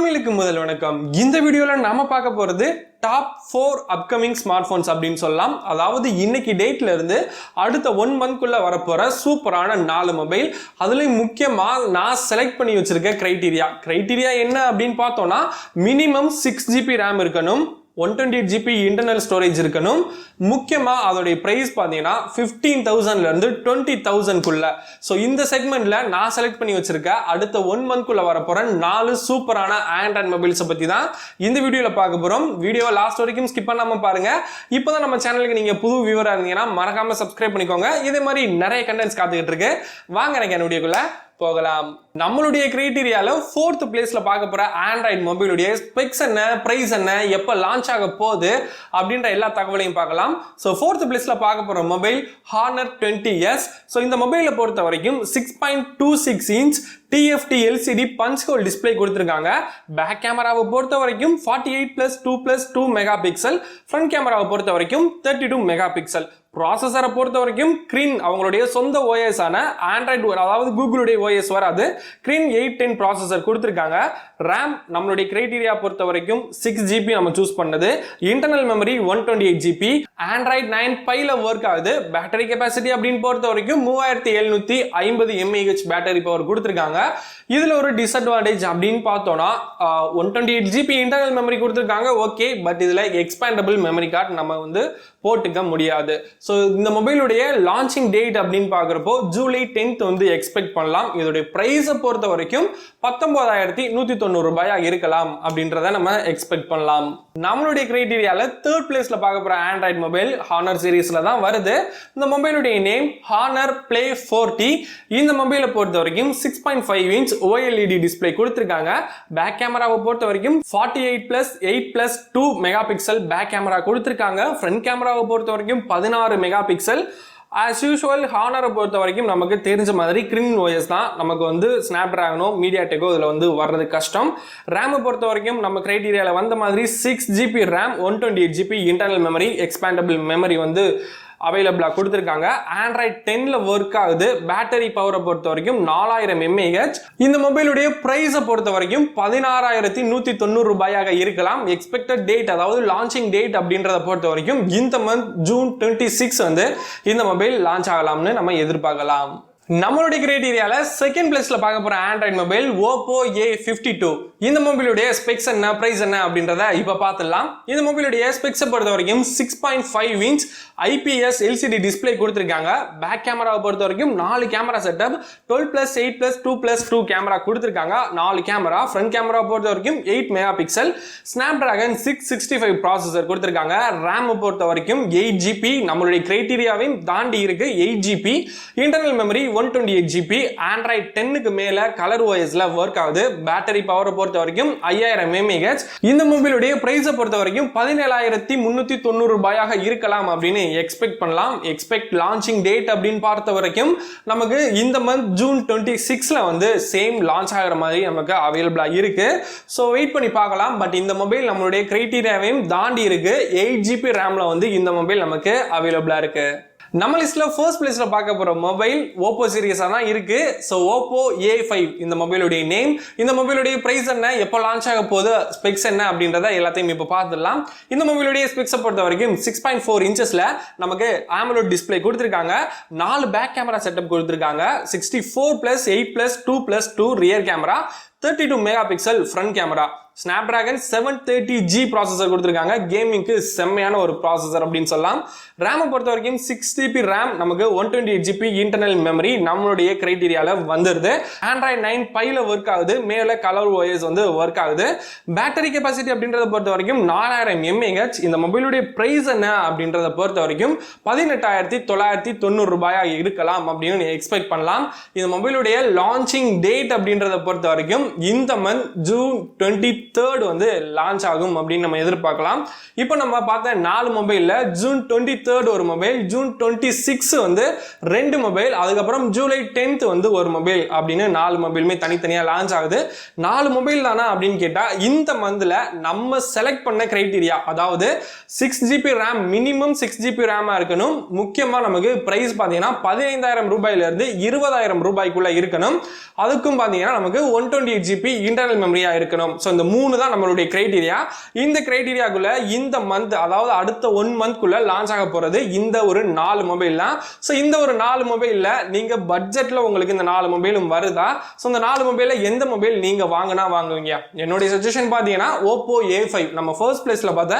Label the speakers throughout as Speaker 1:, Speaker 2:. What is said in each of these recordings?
Speaker 1: தமிழுக்கு முதல் வணக்கம். இந்த வீடியோல நாம பார்க்க போறது டாப் 4 அப்கமிங் ஸ்மார்ட் போன்ஸ் அப்படின்னு சொல்லலாம். அதாவது இன்னைக்கு டேட்ல இருந்து அடுத்த 1 மந்த்க்குள்ள வரப்போற சூப்பரான 4 மொபைல். அதுலயும் முக்கியமா நான் செலக்ட் பண்ணி வச்சிருக்க கிரைட்டீரியா என்ன அப்படின்னு பார்த்தோம்னா மினிமம் 6GB RAM இருக்கணும், 128GB இன்டர்னல் ஸ்டோரேஜ் இருக்கணும். முக்கியமா அதோடைய பிரைஸ் பார்த்தீங்கன்னா 15,000ல இருந்து 20,000 குள்ள. ஸோ இந்த செக்மெண்ட்ல நான் செலக்ட் பண்ணி வச்சிருக்க அடுத்த 1 மந்த்க்குள்ள வரப்போற 4 சூப்பரான ஆண்ட்ராய்ட் மொபைல்ஸை பத்தி தான் இந்த வீடியோல பார்க்க போறோம். வீடியோவை லாஸ்ட் வரைக்கும் ஸ்கிப் பண்ணாம பாருங்க. இப்போதான் நம்ம சேனலுக்கு நீங்க புது வியூவரா இருந்தீங்கன்னா மறக்காம சப்ஸ்கிரைப் பண்ணிக்கோங்க. இதே மாதிரி நிறைய கண்டென்ட்ஸ் காத்துக்கிட்டு இருக்கு. வாங்க எனக்கு வீடியோக்குள்ள போகலாம். நம்மளுடைய கிரைட்டீரியால 4th பிளேஸ்ல பார்க்க போற ஆண்ட்ராய்ட் மொபைலுடைய ஸ்பெக்ஸ் என்ன, பிரைஸ் என்ன, எப்ப லான்ச் ஆக போகுது அப்படின்ற எல்லா தகவலையும் பார்க்கலாம். சோ 4th பிளேஸ்ல பார்க்க போற மொபைல் Honor 20s. சோ இந்த மொபைலை பொறுத்த வரைக்கும் 6.26 inch TFT LCD punch hole display கொடுத்திருக்காங்க. பேக் கேமராவை பொறுத்த வரைக்கும் 48+2+2 மெகா பிக்சல், ஃப்ரண்ட் கேமராவை பொறுத்த வரைக்கும் 32 மெகா பிக்சல். ப்ராசஸரை பொறுத்த வரைக்கும் கிரீன் அவங்களுடைய சொந்த ஓஎஸ் ஆன ஆண்ட்ராய்டு அதாவது கூகுளுடைய ஓஎஸ் வராது, கிரீன் 810 ப்ராசஸர் கொடுத்திருக்காங்க. RAM நம்மளுடைய கிரைட்டீரியா பொறுத்த வரைக்கும் 6GB நம்ம சூஸ் பண்ணது. Internal memory 128GB. Android 9 Pieல ஒர்க் ஆகுது. பேட்டரி கெபாசிட்டி அப்படின்னு பொறுத்த வரைக்கும் 3750 mAh பேட்டரி பவர் கொடுத்திருக்காங்க. இதுல ஒரு டிஸ்அட்வான்டேஜ் அப்படின்னு பார்த்தோம்னா 128GB இன்டர்னல் மெமரி கொடுத்திருக்காங்க, ஓகே. பட் இதுல எக்ஸ்பேண்டபிள் மெமரி கார்டு நம்ம வந்து போட்டுக்க முடியாது. ஸோ இந்த மொபைலுடைய லான்ச்சிங் டேட் அப்படின்னு பார்க்குறப்போ ஜூலை 10th வந்து எக்ஸ்பெக்ட் பண்ணலாம். இதோடைய பிரைஸை பொறுத்த வரைக்கும் 19,190 ரூபாயா இருக்கலாம் அப்படின்றத நம்ம எக்ஸ்பெக்ட் பண்ணலாம். நம்மளுடைய கிரைட்டீரியால 3rd பிளேஸ்ல பார்க்க போற ஆண்ட்ராய்ட் மொபைல் Honor சீரீஸ்ல தான் வருது. இந்த மொபைலுடைய நேம் Honor Play 40. இந்த மொபைலை பொறுத்த வரைக்கும் 6.5 இன்ச் OLED டிஸ்பிளே கொடுத்திருக்காங்க. பேக் கேமராவை பொறுத்த வரைக்கும் 48+8+2 மெகா பிக்சல் பேக் கேமரா கொடுத்திருக்காங்க. ஃப்ரண்ட் கேமராவை பொறுத்த வரைக்கும் 16 மெகா பிக்சல். ஆஸ் யூஷுவல் ஹானரை பொறுத்த வரைக்கும் நமக்கு தெரிஞ்ச மாதிரி கிரீன் ஓஎஸ் தான். நமக்கு வந்து ஸ்னாப்டிராகனோ மீடியாடெக்கோ இதில் வந்து வர்றது கஷ்டம். ரேமை பொறுத்த வரைக்கும் நம்ம கிரைட்டீரியாவில் வந்த மாதிரி 6GB RAM, 128GB internal memory, expandable memory வந்து அவைலபிளாக கொடுத்துருக்காங்க. Android 10ல ஒர்க் ஆகுது. பேட்டரி பவரை பொறுத்த வரைக்கும் 4000 mAh. இந்த மொபைலுடைய பிரைஸை பொறுத்த வரைக்கும் 16,190 ரூபாயாக இருக்கலாம். எக்ஸ்பெக்டட் டேட் அதாவது லான்ச்சிங் டேட் அப்படின்றத பொறுத்த வரைக்கும் இந்த மந்த் ஜூன் 26 வந்து இந்த மொபைல் லான்ச் ஆகலாம்னு நம்ம எதிர்பார்க்கலாம். நம்மளுடைய கிரைட்டீரியால 2nd பிளேஸ்ல பார்க்க போற ஆண்ட்ராய்ட் மொபைல் Oppo A52. இந்த மொபைலுடைய ஸ்பெக்ஸ் என்ன, பிரைஸ் என்ன அப்படின்றத இப்ப பார்த்துடலாம். இந்த மொபைலுடைய ஸ்பெக்ஸை பொறுத்த வரைக்கும் 6.5 இன்ச் IPS LCD டிஸ்பிளே கொடுத்திருக்காங்க. பேக் கேமராவை பொறுத்த வரைக்கும் 4 கேமரா செட்டப், 12+8+2+2 கேமரா கொடுத்திருக்காங்க. 4 கேமரா. ஃப்ரண்ட் கேமரா பொறுத்த வரைக்கும் 8 மெகா பிக்சல். ஸ்னாப்டிராகன் 665 ப்ராசஸர் கொடுத்திருக்காங்க. RAM பொறுத்த வரைக்கும் 8GB நம்மளுடைய கிரைட்டீரியாவையும் தாண்டி இருக்கு. 8GB internal memory 128GB. Android 10க்கு மேல கலர் ஓஎஸ்ல ஒர்க் ஆகுது. பேட்டரி பவரை பொறுத்த வரைக்கும் 5000 mAh. இந்த மொபைலுடைய பிரைஸை பொறுத்த வரைக்கும் 17,390 ரூபாயாக இருக்கலாம் அப்படின்னு எக்ஸ்பெக்ட் பண்ணலாம். எக்ஸ்பெக்ட் லான்ச்சிங் டேட் அப்படின்னு பார்த்த வரைக்கும் நமக்கு இந்த மந்த் ஜூன் 26ல வந்து சேம் லான்ச் ஆகிற மாதிரி நமக்கு அவைலபிளா இருக்கு. ஸோ வெயிட் பண்ணி பார்க்கலாம். பட் இந்த மொபைல் நம்மளுடைய கிரைட்டீரியாவையும் தாண்டி இருக்கு. 8GB ரேம்ல வந்து இந்த மொபைல் நமக்கு அவைலபிளா இருக்கு. நம்ம லிஸ்ட்ல ஃபர்ஸ்ட் பிளேஸ்ல பார்க்க போற மொபைல் Oppo சீரிஸா தான் இருக்கு. சோ Oppo A5 இந்த மொபைலுடைய நேம். இந்த மொபைலுடைய பிரைஸ் என்ன, எப்போ லான்ச் ஆக போகுது, ஸ்பெக்ஸ் என்ன அப்படின்றத எல்லாத்தையும் இப்போ பார்த்துடலாம். இந்த மொபைலுடைய ஸ்பெக்ஸை பொறுத்த வரைக்கும் 6.4 இன்ச்சஸ்ல நமக்கு AMOLED டிஸ்பிளே கொடுத்திருக்காங்க. 4 பேக் கேமரா செட்டப் கொடுத்திருக்காங்க. 64+8+2+2 rear camera, 32 mega pixel front camera. Snapdragon 730G processor கொடுத்திருக்காங்க. கேமிங்க்கு செம்மையான ஒரு ப்ராசஸர் அப்படின்னு சொல்லலாம். ரேமை பொறுத்த வரைக்கும் 6GB RAM, நமக்கு 128GB இன்டர்னல் மெமரி நம்மளுடைய கிரைட்டீரியால வந்துருது. Android 9 Pieல ஒர்க் ஆகுது. மேல கலர் ஓஎஸ் வந்து ஒர்க் ஆகுது. பேட்டரி கெபாசிட்டி அப்படின்றத பொறுத்த வரைக்கும் 4000 mAh. இந்த மொபைலுடைய பிரைஸ் என்ன அப்படின்றத பொறுத்த வரைக்கும் 18,990 ரூபாயா இருக்கலாம் அப்படின்னு எக்ஸ்பெக்ட் பண்ணலாம். இந்த மொபைலுடைய லான்ச்சிங் டேட் அப்படின்றத பொறுத்த வரைக்கும் இந்த மந்த் ஜூன் 23rd வந்து லான்ச் ஆகும் அப்படின்னு நம்ம எதிர்பார்க்கலாம். இப்போ நம்ம பார்த்த 4 மொபைல்ல ஜூன் 23rd ஒரு மொபைல், ஜூன் 26 வந்து 2 மொபைல், அதுக்கப்புறம் ஜூலை 10th வந்து ஒரு மொபைல் அப்படின்னு 4 மொபைலுமே தனித்தனியா லான்ச் ஆகுது. 4 மொபைல் தானா அப்படின்னு கேட்டா இந்த மந்த்ல நம்ம செலக்ட் பண்ண கிரைட்டீரியா அதாவது 6GB RAM, minimum 6GB RAM இருக்கணும். முக்கியமா நமக்கு பிரைஸ் பாத்தீங்கன்னா 15,000 ரூபாயில இருந்து 20,000 ரூபாய்க்குள்ள இருக்கணும். அதுக்கும் பாத்தீங்கன்னா நமக்கு 128GB இன்டர்னல் மெமரியா இருக்கணும். சோ இந்த மூணு தான் நம்மளுடைய கிரைட்டீரியா. இந்த கிரைட்டீரியாக்குள்ள இந்த மந்த், அதாவது அடுத்த 1 மந்த்க்குள்ள லான்ச் ஆக போறது இந்த ஒரு 4 மொபைல் தான். ஸோ இந்த ஒரு 4 மொபைல்ல நீங்க பட்ஜெட்ல உங்களுக்கு இந்த 4 மொபைலும் வருதா? ஸோ இந்த 4 மொபைல்ல எந்த மொபைல் நீங்க வாங்கினா வாங்குவீங்க? என்னுடைய சஜஷன் பார்த்தீங்கன்னா Oppo A5, நம்ம ஃபர்ஸ்ட் பிளேஸ்ல பார்த்த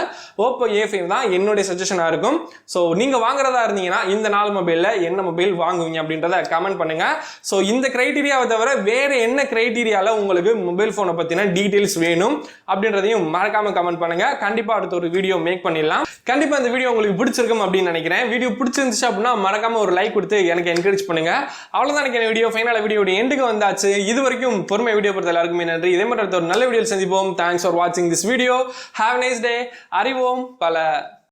Speaker 1: Oppo A5 தான் என்னுடைய சஜஷனா இருக்கும். ஸோ நீங்க வாங்குறதா இருந்தீங்கன்னா இந்த 4 மொபைல்ல என்ன மொபைல் வாங்குவீங்க அப்படின்றத கமெண்ட் பண்ணுங்க. ஸோ இந்த கிரைட்டீரியாவை தவிர வேற என்ன கிரைட்டீரியால உங்களுக்கு மொபைல் போனை பத்தின டீடைல்ஸ் வேணும் அப்படின்றதையும் மறக்காம கமெண்ட் பண்ணுங்க. கண்டிப்பா அடுத்த ஒரு வீடியோ மேக் பண்ணிடலாம். கண்டிப்பா இந்த வீடியோ உங்களுக்கு பிடிச்சிருக்கும் அப்படின்னு நினைக்கிறேன். வீடியோ பிடிச்சிருந்துச்சு அப்படின்னா மறக்காம ஒரு லைக் கொடுத்து எனக்கு என்கரேஜ் பண்ணுங்க. அவ்வளவுதான் எனக்கு வீடியோ ஃபைனல் வீடியோ எண்டுக்கு வந்தாச்சு. இது வரைக்கும் பொறுமை வீடியோ பொறுத்த எல்லாருக்குமே நன்றி. இதே மாதிரி ஒரு நல்ல வீடியோ சந்திப்போம். தேங்க்ஸ் ஃபார் வாட்சிங் this video. Have nice day. அறிவோம் பல.